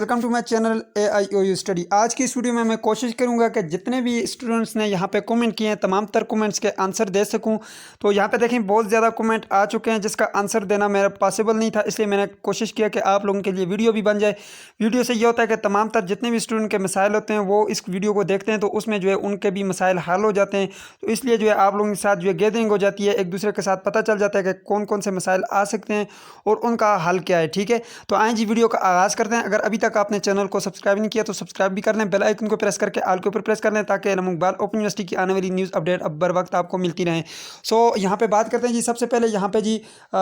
Welcome to my channel AIOU study. आज की इस वीडियो में मैं कोशिश करूंगा कि जितने भी स्टूडेंट्स ने यहां पे कमेंट किए हैं तमाम तर कमेंट्स के आंसर दे सकूं। तो यहां पे देखें बहुत ज़्यादा कमेंट आ चुके हैं जिसका आंसर देना मेरा पॉसिबल नहीं था, इसलिए मैंने कोशिश किया कि आप लोगों के लिए वीडियो भी बन जाए। वीडियो से ये होता है कि तमाम तर जितने भी स्टूडेंट के मसाइल होते हैं वो इस वीडियो को देखते हैं तो उसमें जो है उनके भी मसाइल हल हो जाते हैं। तो इसलिए जो है आप लोगों के साथ जो है गैदरिंग हो जाती है, एक दूसरे के साथ पता चल जाता है कि कौन कौन से मसाइल आ सकते हैं और उनका हल क्या है। ठीक है, तो आए जी वीडियो का आगाज़ करते हैं। अगर अभी तक आपने चैनल को सब्सक्राइब नहीं किया तो सब्सक्राइब भी कर लें, बेल आइकन को प्रेस करके आल के ऊपर प्रेस कर लें ताकि इकबाल ओपन यूनिवर्सिटी की आने वाली न्यूज़ अपडेट अब बर वक्त आपको मिलती रहे। सो यहाँ पे बात करते हैं जी। सबसे पहले यहाँ पे जी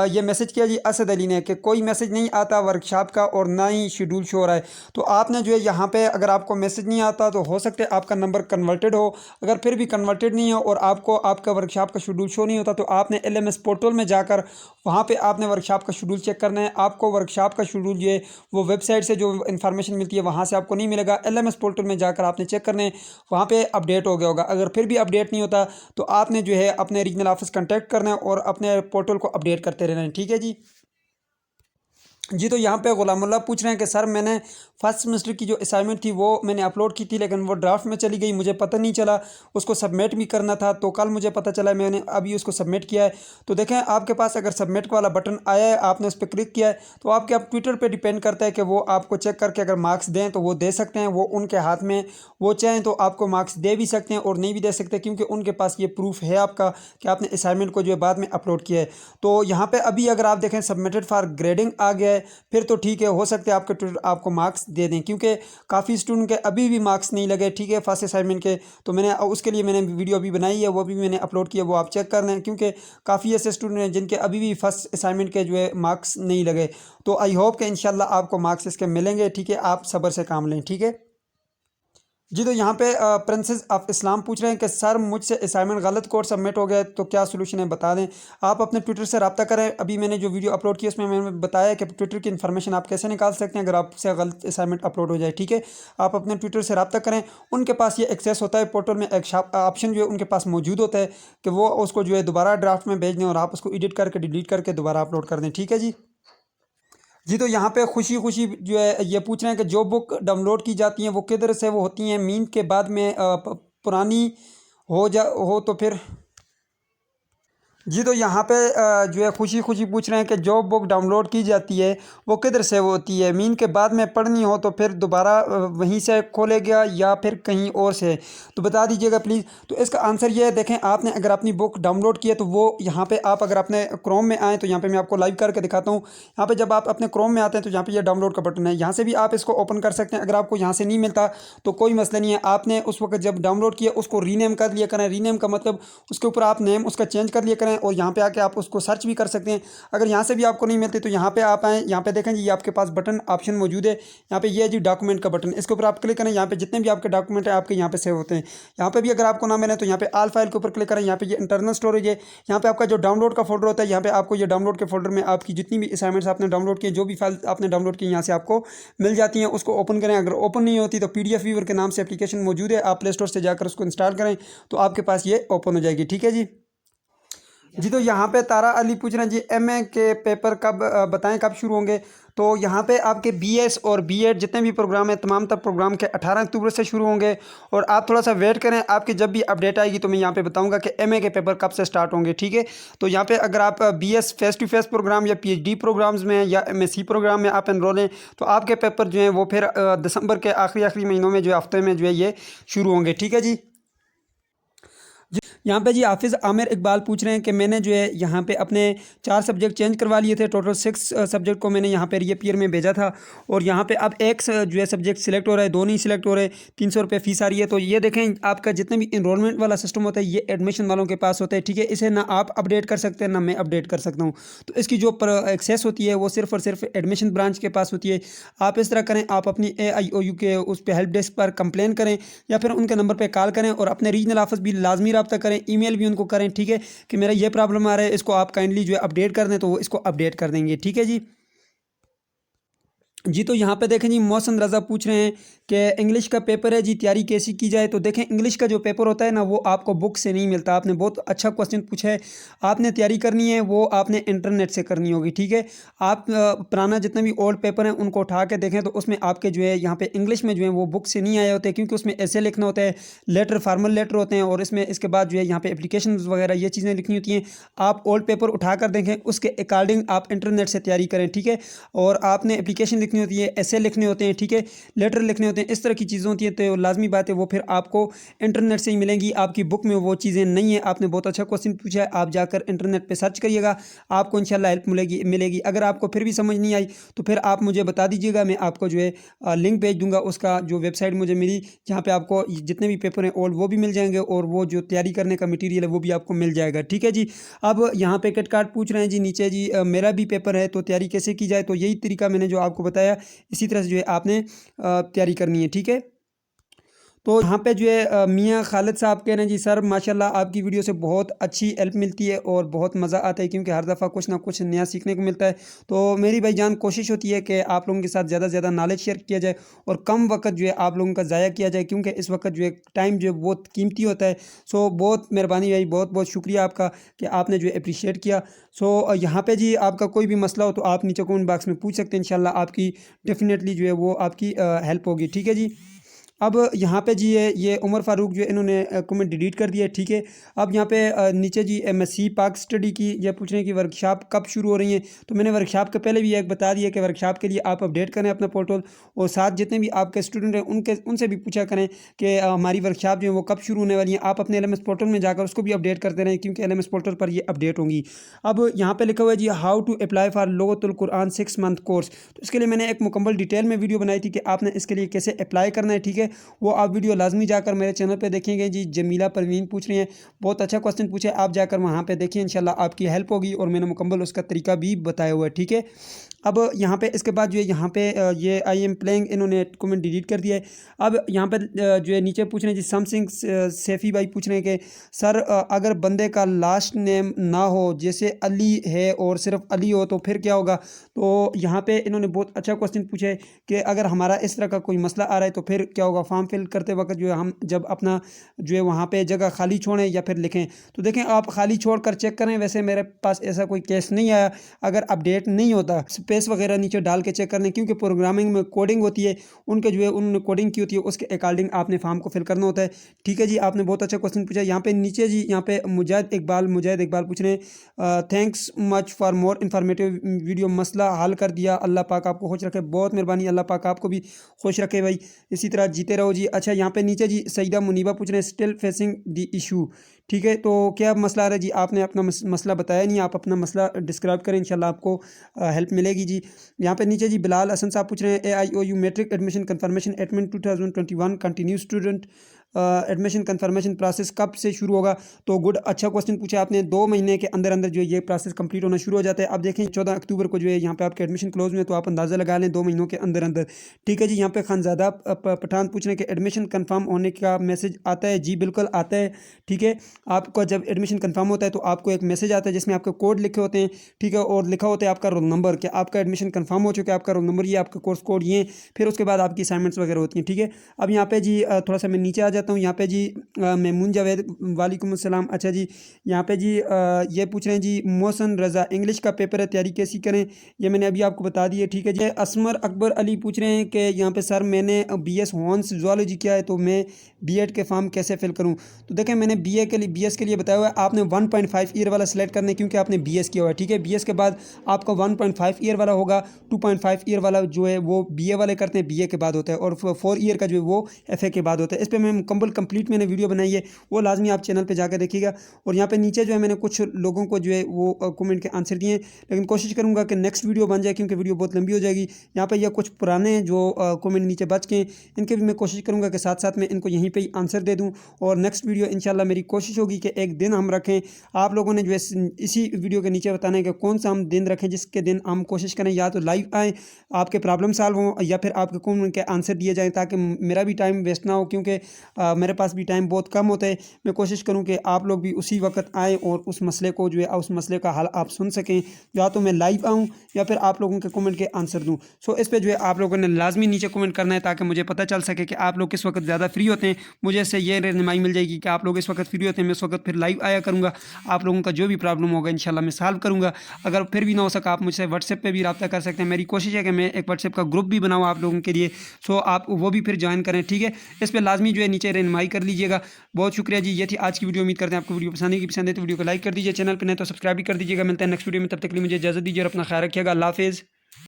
ये मैसेज किया जी असद अली ने कि कोई मैसेज नहीं आता वर्कशॉप का और ना ही शेड्यूल शो हो रहा है। तो आपने जो है यहाँ पे अगर आपको मैसेज नहीं आता तो हो सकता है आपका नंबर कन्वर्टेड हो। अगर फिर भी कन्वर्टेड नहीं हो और आपको आपका वर्कशॉप का शेड्यूल शो नहीं होता तो आपने LMS पोर्टल में जाकर वहाँ पे आपने वर्कशॉप का शेड्यूल चेक करना है। आपको वर्कशॉप का शेड्यूल जो है वो वेबसाइट से जो इन्फॉर्मेशन मिलती है वहाँ से आपको नहीं मिलेगा। LMS पोर्टल में जाकर आपने चेक करना है, वहाँ पे अपडेट हो गया होगा। अगर फिर भी अपडेट नहीं होता तो आपने जो है अपने रीजनल ऑफिस कांटेक्ट करना है और अपने पोर्टल को अपडेट करते रहना है। ठीक है जी। तो यहाँ पे गुलामुल्लाह पूछ रहे हैं कि सर मैंने फर्स्ट सेमेस्टर की जो असाइनमेंट थी वो मैंने अपलोड की थी लेकिन वो ड्राफ्ट में चली गई, मुझे पता नहीं चला, उसको सबमिट भी करना था। तो कल मुझे पता चला, मैंने अभी उसको सबमिट किया है। तो देखें आपके पास अगर सबमिट वाला बटन आया है, आपने उस पर क्लिक किया है तो आपके आप ट्विटर पर डिपेंड करता है कि वो आपको चेक करके अगर मार्क्स दें तो वो दे सकते हैं, वो उनके हाथ में। वो चाहें तो आपको मार्क्स दे भी सकते हैं और नहीं भी दे सकते क्योंकि उनके पास ये प्रूफ है आपका कि आपने असाइनमेंट को जो है बाद में अपलोड किया है। तो यहाँ पर अभी अगर आप देखें सबमिटेड फॉर ग्रेडिंग आ गया है फिर तो ठीक है, हो सकता है आपके ट्विटर आपको मार्क्स दे दें क्योंकि काफ़ी स्टूडेंट के अभी भी मार्क्स नहीं लगे। ठीक है, फर्स्ट असाइनमेंट के। तो मैंने उसके लिए मैंने वीडियो अभी बनाई है, वो भी मैंने अपलोड किया, वो आप चेक कर लें क्योंकि काफ़ी ऐसे स्टूडेंट हैं जिनके अभी भी फर्स्ट असाइनमेंट के जो है मार्क्स नहीं लगे। तो आई होप कि इंशाल्लाह आपको मार्क्स इसके मिलेंगे। ठीक है, आप सब्र से काम लें। ठीक है जी। तो यहाँ पे प्रिंसेस ऑफ इस्लाम पूछ रहे हैं कि सर मुझसे असाइनमेंट गलत कोड सबमिट हो गया तो क्या सोल्यूशन है बता दें। आप अपने ट्विटर से रब्ता करें। अभी मैंने जो वीडियो अपलोड की उसमें मैंने बताया कि ट्विटर की इन्फॉर्मेशन आप कैसे निकाल सकते हैं अगर आपसे गलत असाइनमेंट अपलोड हो जाए। ठीक है, आप अपने ट्विटर से रब्ता करें, उनके पास ये एक्सेस होता है पोर्टल में, एक ऑप्शन जो है उनके पास मौजूद होता है कि वो उसको जो है दोबारा ड्राफ्ट में भेज दें और आप उसको एडिट करके डिलीट करके दोबारा अपलोड कर दें। ठीक है जी। तो यहाँ पे खुशी खुशी जो है ये पूछ रहे हैं कि जो बुक डाउनलोड की जाती हैं वो किधर से वो होती हैं, मीन के बाद में पुरानी हो तो फिर जी। तो यहाँ पे जो है खुशी खुशी पूछ रहे हैं कि जो बुक डाउनलोड की जाती है वो किधर से वो होती है, मीन के बाद में पढ़नी हो तो फिर दोबारा वहीं से खोलेगा या फिर कहीं और से, तो बता दीजिएगा प्लीज़। तो इसका आंसर ये है, देखें आपने अगर अपनी बुक डाउनलोड की है तो वो यहाँ पे आप अगर अपने क्रोम में आएँ तो यहाँ पे मैं आपको लाइव करके दिखाता हूँ। यहाँ पे जब आप अपने क्रोम में आते हैं तो यहाँ पे ये डाउनलोड का बटन है, यहाँ से भी आप इसको ओपन कर सकते हैं। अगर आपको यहाँ से नहीं मिलता तो कोई मसला नहीं है, आपने उस वक्त जब डाउनलोड किया उसको रीनेम कर लिया करें। रीनेम का मतलब उसके ऊपर आप नेम उसका चेंज कर लिया करें और यहाँ पे आके आप उसको सर्च भी कर सकते हैं। अगर यहाँ से भी आपको नहीं मिलती तो यहाँ पे आप आएँ, यहाँ पे देखें जी ये आपके पास बटन ऑप्शन मौजूद है। यहाँ पे ये है जी डॉक्यूमेंट का बटन, इसके ऊपर आप क्लिक करें। यहाँ पे जितने भी आपके डॉक्यूमेंट हैं आपके यहाँ पे सेव होते हैं। यहाँ पे भी अगर आपको ना मिले तो यहाँ पे ऑल फाइल के ऊपर क्लिक करें। यहाँ पे ये इंटरनल स्टोरेज है, यहाँ पे आपका जो डाउनलोड का फोल्डर होता है, यहाँ पे आपको ये डाउनलोड के फोल्डर में आपकी जितनी भी असाइनमेंट्स आपने डाउनलोड की, जो भी फाइल आपने डाउनलोड की यहाँ से आपको मिल जाती हैं। उसको ओपन करें। अगर ओपन नहीं होती तो PDF व्यूअर के नाम से एप्लीकेशन मौजूद है, आप प्ले स्टोर से जाकर उसको इंस्टॉल करें तो आपके पास ये ओपन हो जाएगी। ठीक है जी। तो यहाँ पे तारा अली पूछ रहे हैं जी MA के पेपर कब बताएं कब शुरू होंगे। तो यहाँ पे आपके BS और B.Ed जितने भी प्रोग्राम हैं तमाम तर प्रोग्राम के 18 अक्टूबर से शुरू होंगे और आप थोड़ा सा वेट करें, आपकी जब भी अपडेट आएगी तो मैं यहाँ पे बताऊँगा कि MA के पेपर कब से स्टार्ट होंगे। ठीक है, तो यहाँ पे अगर आप BS face to face programme या PhD प्रोग्राम्स में या MSc प्रोग्राम में आप एनरोल हैं तो आपके पेपर जो हैं वो फिर दिसंबर के आखिरी महीनों में जो हफ्ते में जो है ये शुरू होंगे। ठीक है जी। यहाँ पे जी हाफिज़ आमिर इकबाल पूछ रहे हैं कि मैंने जो है यहाँ पे अपने 4 सब्जेक्ट चेंज करवा लिए थे, टोटल 6 सब्जेक्ट को मैंने यहाँ पे रीअपीयर में भेजा था और यहाँ पे अब एक जो है सब्जेक्ट सिलेक्ट हो रहा है, 2 नहीं सिलेक्ट हो रहे, 300 रुपये फ़ीस आ रही है। तो ये देखें आपका जितने भी इनरोलमेंट वाला सिस्टम होता है ये एडमिशन वालों के पास होता है। ठीक है, इसे ना आप अपडेट कर सकते हैं ना मैं अपडेट कर सकता हूँ। तो इसकी जो एक्सेस होती है वो सिर्फ और सिर्फ एडमिशन ब्रांच के पास होती है। आप इस तरह करें, आप अपनी AIOU के उस पर हेल्प डेस्क पर कंप्लेन करें या फिर उनके नंबर पर कॉल करें और अपने रीजनल ऑफिस भी लाजमी रब्ता करें, ईमेल भी उनको करें। ठीक है, कि मेरा ये प्रॉब्लम आ रहा है, इसको आप काइंडली जो है अपडेट कर दें तो वो इसको अपडेट कर देंगे। ठीक है जी। जी, तो यहाँ पे देखें जी मोहसिन रज़ा पूछ रहे हैं कि इंग्लिश का पेपर है जी, तैयारी कैसी की जाए? तो देखें इंग्लिश का जो पेपर होता है ना वो आपको बुक से नहीं मिलता। आपने बहुत अच्छा क्वेश्चन पूछा है। आपने तैयारी करनी है वो आपने इंटरनेट से करनी होगी, ठीक है? आप पुराना जितने भी ओल्ड पेपर हैं उनको उठा के देखें तो उसमें आपके जो है यहाँ पे इंग्लिश में जो है वो बुक से नहीं आए होते, क्योंकि उसमें ऐसे लिखना होता है, लेटर फॉर्मल लेटर होते हैं और इसमें इसके बाद जो है यहाँ पे एप्लीकेशंस वगैरह ये चीज़ें लिखनी होती हैं। आप ओल्ड पेपर उठा कर देखें, उसके अकॉर्डिंग आप इंटरनेट से तैयारी करें, ठीक है? और आपने एप्लीकेशन लिखनी होती है, ऐसे लिखने होते हैं, ठीक है, लेटर लिखने होते हैं, इस तरह की चीज़ें होती हैं। तो लाजमी बात है वो फिर आपको इंटरनेट से ही मिलेंगी, आपकी बुक में वो चीज़ें नहीं है। आपने बहुत अच्छा क्वेश्चन पूछा है, आप जाकर इंटरनेट पे सर्च करिएगा, आपको इंशाल्लाह हेल्प मिलेगी। अगर आपको फिर भी समझ नहीं आई तो फिर आप मुझे बता दीजिएगा, मैं आपको जो है लिंक भेज दूंगा उसका, जो वेबसाइट मुझे मिली जहाँ पे आपको जितने भी पेपर हैं ओल्ड वो भी मिल जाएंगे और वो जो तैयारी करने का मटीरियल है वो भी आपको मिल जाएगा, ठीक है जी। अब यहाँ पे कट कार्ड पूछ रहे हैं जी नीचे जी, मेरा भी पेपर है तो तैयारी कैसे की जाए? तो यही तरीका मैंने जो आपको बताया, इसी तरह से जो है आपने तैयारी करनी है, ठीक है। तो यहाँ पे जो है मियाँ खालिद साहब कह रहे हैं जी सर माशाल्लाह आपकी वीडियो से बहुत अच्छी हेल्प मिलती है और बहुत मज़ा आता है, क्योंकि हर दफ़ा कुछ ना कुछ नया सीखने को मिलता है। तो मेरी भाईजान कोशिश होती है कि आप लोगों के साथ ज़्यादा से ज़्यादा नॉलेज शेयर किया जाए और कम वक्त जो है आप लोगों का ज़ाया किया जाए, क्योंकि इस वक्त जो है टाइम जो है बहुत कीमती होता है। सो बहुत मेहरबानी भाई, बहुत बहुत शुक्रिया आपका कि आपने जो है अप्रिशिएट किया। सो यहाँ पे जी आपका कोई भी मसला हो तो आप नीचे कमेंट बॉक्स में पूछ सकते हैं, इंशाल्लाह आपकी डेफिनेटली जो है वो आपकी हेल्प होगी, ठीक है जी। अब यहाँ पे जी ये उमर फ़ारूक जो है इन्होंने कमेंट डिलीट कर दिया है, ठीक है। अब यहाँ पे नीचे जी एमएससी पाक स्टडी की ये पूछ रहे हैं कि वर्कशॉप कब शुरू हो रही है? तो मैंने वर्कशॉप के पहले भी एक बता दिया कि वर्कशॉप के लिए आप अपडेट करें अपना पोर्टल, और साथ जितने भी आपके स्टूडेंट हैं उनसे भी पूछा करें कि हमारी वर्कशॉप जो है वो कब शुरू होने वाली है। आप अपने एलएमएस पोर्टल में जाकर उसको भी अपडेट करते रहें, क्योंकि एलएमएस पोर्टल पर ये अपडेट होंगी। अब यहाँ पे लिखा हुआ है जी हाउ टू अप्लाई फॉर लोगोतुल कुरान 6 मंथ कोर्स। तो इसके लिए मैंने एक मुकम्मल डिटेल में वीडियो बनाई थी कि आपने इसके लिए कैसे अप्लाई करना है, ठीक है। वो आप वीडियो लाजमी जाकर मेरे चैनल पे देखेंगे जी। जमीला परवीन पूछ रही हैं, बहुत अच्छा क्वेश्चन पूछे, आप जाकर वहाँ पे देखिए, इंशाल्लाह आपकी हेल्प होगी और मैंने मुकम्मल उसका तरीका भी बताया हुआ है, ठीक है। अब यहाँ पे इसके बाद जो है यहाँ पे ये आई एम प्लेइंग इन्होंने कमेंट डिलीट कर दिया है। अब यहाँ पे जो है नीचे पूछ रहे हैं जी समथिंग सैफ़ी भाई पूछ रहे हैं कि सर अगर बंदे का लास्ट नेम ना हो, जैसे अली है और सिर्फ अली हो, तो फिर क्या होगा? तो यहाँ पे इन्होंने बहुत अच्छा क्वेश्चन पूछा है कि अगर हमारा इस तरह का कोई मसला आ रहा है तो फिर क्या होगा? फॉर्म फिल करते वक्त जो है हम जब अपना जो है वहाँ पे जगह खाली छोड़ें या फिर लिखें, तो देखें आप खाली छोड़ कर चेक करें। वैसे मेरे पास ऐसा कोई केस नहीं आया। अगर अपडेट नहीं होता, स्पेस वगैरह नीचे डाल के चेक कर लें, क्योंकि प्रोग्रामिंग में कोडिंग होती है, उनके जो है उन्होंने कोडिंग की होती है, उसके अकॉर्डिंग आपने फॉर्म को फिल करना होता है, ठीक है जी। आपने बहुत अच्छा क्वेश्चन पूछा। यहाँ पे नीचे जी यहाँ पे मुजाहिद इकबाल पूछ रहे हैं thanks much for more informative video, मसला हल कर दिया, अल्लाह पाक आपको खुश रखे। बहुत मेहरबानी, अल्लाह पाक आपको भी खुश रखे भाई, इसी तरह जीते रहो जी। अच्छा यहाँ पे नीचे जी सईदा मुनीबा पूछ रहे हैं स्टिल फेसिंग द इशू, ठीक है। तो क्या मसला आ रहा है जी? आपने अपना मसला बताया नहीं, आप अपना मसला डिस्क्राइब करें, इंशाल्लाह आपको हेल्प मिलेगी जी। यहाँ पे नीचे जी बिलाल हसन साहब पूछ रहे हैं AIOU matric admission confirmation admit 2021 continue student admission confirmation process कब से शुरू होगा? तो गुड, अच्छा क्वेश्चन पूछा आपने। 2 महीने के अंदर अंदर जो है ये प्रोसेस कंप्लीट होना शुरू हो जाता है। अब देखें 14 अक्टूबर को जो है यहाँ पे आपके एडमिशन क्लोज में, तो आप अंदाज़ा लगा लें 2 महीनों के अंदर अंदर, ठीक है जी। यहाँ पे खानज़ादा पठान पूछ रहे हैं कि एडमिशन कन्फर्म होने का मैसेज आता है? जी बिल्कुल आता है, ठीक है। आपका जब एडमिशन कन्फर्म होता है तो आपको एक मैसेज आता है जिसमें आपके कोड लिखे होते हैं, ठीक है, और लिखा होता है आपका रोल नंबर, कि आपका एडमिशन कन्फर्म हो चुका है, आपका रोल नंबर ये, आपका कोर्स कोड ये, फिर उसके बाद आपकी असाइनमेंट्स वगैरह होती हैं, ठीक है। अब यहाँ पे जी थोड़ा सा मैं नीचे आ जाता हूँ। यहाँ पे जी मेमून जावेद वालेकुम अस्सलाम। अच्छा जी यहाँ पे जी ये पूछ रहे हैं जी मोहसिन रज़ा इंग्लिश का पेपर है, तैयारी कैसी करें? ये मैंने अभी आपको बता दी है, ठीक है जी। असमर अकबर अली पूछ रहे हैं कि यहाँ पे सर मैंने BS हॉर्न्स जूलॉजी किया है, तो मैं B.Ed के फॉर्म कैसे फिल करूँ? तो देखें मैंने BS के लिए बताया हुआ है, आपने 1.5 ईयर वाला सेलेक्ट करना है, क्योंकि आपने BS किया हुआ है, ठीक है। BS के बाद आपका 1.5 ईयर वाला होगा, 2.5 ईयर वाला जो है वो BA वाले करते हैं, BA के बाद होता है, और 4 ईयर का जो है वो FA के बाद होता है। इस पर मैं मुकम्मल कंप्लीट मैंने वीडियो बनाई है, वो लाजमी आप चैनल पर जाकर देखिएगा। और यहाँ पे नीचे जो है मैंने कुछ लोगों को जो है वो कमेंट के आंसर दिए हैं, लेकिन कोशिश करूँगा कि नेक्स्ट वीडियो बन जाए, क्योंकि वीडियो बहुत लंबी हो जाएगी। यहाँ पे यह कुछ पुराने जो कमेंट नीचे बच गए, इनके भी मैं कोशिश करूँगा कि साथ साथ में इनको यहीं पे ही आंसर दे दूँ। और नेक्स्ट वीडियो इंशाल्लाह मेरी कोशिश होगी कि एक दिन हम रखें। आप लोगों ने जो है इसी वीडियो के नीचे बताना है कि कौन सा हम दिन रखें, जिसके दिन हम कोशिश करें या तो लाइव आएँ, आपके प्रॉब्लम सॉल्व हों, या फिर आपके कमेंट के आंसर दिए जाएँ, ताकि मेरा भी टाइम वेस्ट ना हो, क्योंकि मेरे पास भी टाइम बहुत कम होता है। मैं कोशिश करूँ कि आप लोग भी उसी वक्त आएँ और उस मसले को जो है उस मसले का हल आप सुन सकें, या तो मैं लाइव आऊँ या फिर आप लोगों के कमेंट के आंसर दूँ। सो इस पे जो है आप लोगों ने लाजमी नीचे कमेंट करना है, ताकि मुझे पता चल सके कि आप लोग किस वक्त ज़्यादा फ्री होते हैं। मुझे इससे ये रहनुमाई मिल जाएगी कि आप लोग इस वक्त फ्री होते हैं, मैं इस वक्त फिर लाइव आया करूँगा। आप लोगों का जो भी प्रॉब्लम होगा इंशाल्लाह मैं सॉल्व करूँगा। अगर फिर भी ना हो सका, आप मुझसे व्हाट्सएप पे भी रब्ता कर सकते हैं। मेरी कोशिश है कि मैं एक व्हाट्सएप का ग्रुप भी बनाऊँ आप लोगों के लिए, सो आप वो भी फिर ज्वाइन करें, ठीक है। इस पर लाजमी जो है नीचे रहनुमाई कर लीजिएगा। बहुत शुक्रिया जी, ये थी आज की वीडियो। उम्मीद करते हैं आपको वीडियो पसंद है। पसंद है तो वीडियो को लाइक कर दीजिए, चैनल पर नहीं तो सब्सक्राइब भी कर दीजिएगा। मिलते हैं नेक्स्ट वीडियो में, तब तक के लिए मुझे इजाजत दीजिए और अपना ख्याल रखिएगा। अल्लाह हाफिज़।